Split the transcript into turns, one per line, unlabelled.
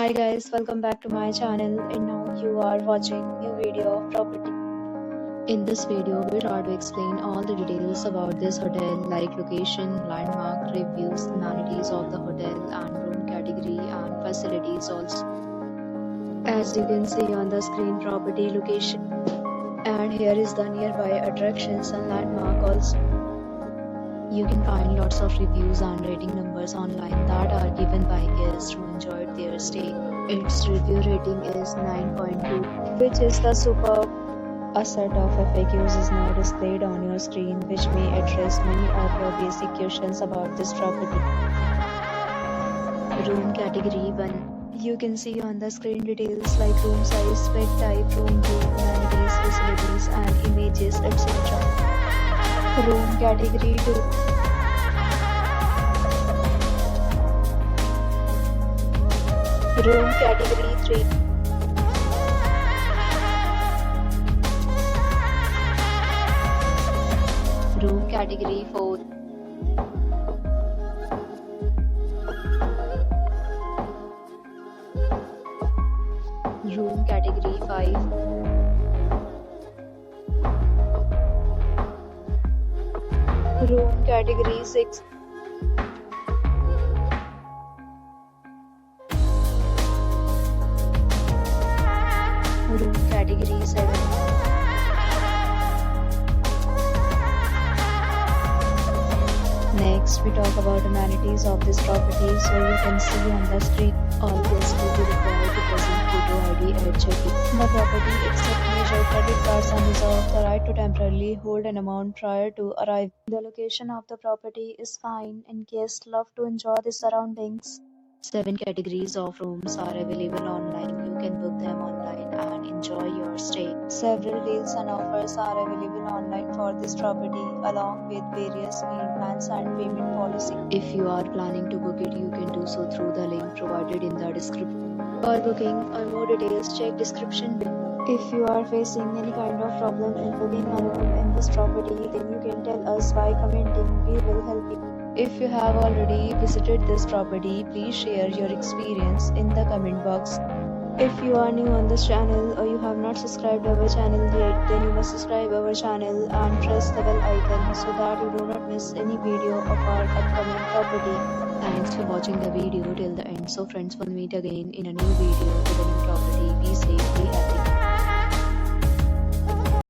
Hi guys, welcome back to my channel and now you are watching new video of property. In this video, we try to explain all the details about this hotel like location, landmark, reviews, amenities of the hotel and room category and facilities also. As you can see on the screen, property location, and here is the nearby attractions and landmark also. You can find lots of reviews and rating numbers online that are given by guests who enjoyed their stay. Its review rating is 9.2, which is the superb. A set of FAQs is now displayed on your screen, which may address many of your basic questions about this property. Room category 1. You can see on the screen details like room size, bed type, room view, amenities, facilities, and images, etc. Room category 2. Room category 3. Room category 4. Room category 5. Room category 6. Room category 7. Next, we talk about amenities of this property. So you can see on the screen, all guests will be required to present photo ID at check-in. The property accepts major credit cards and reserves the right to temporarily hold an amount prior to arrival. The location of the property is fine and guests love to enjoy the surroundings. 7 categories of rooms are available online. You can book them online and enjoy your stay. Several deals and offers are available online for this property, along with various meal plans and payment policy. If you are planning to book it, you can do so through the link provided in the description. For booking or more details, check description below. If you are facing any kind of problem in booking a room in this property, then you can tell us by commenting. We will help you. If you have already visited this property, please share your experience in the comment box. If you are new on this channel or you have not subscribed our channel yet, then you must subscribe our channel and press the bell icon so that you do not miss any video of our upcoming property. Thanks for watching the video till the end. So friends, will meet again in a new video with a new property. Be safe, be happy.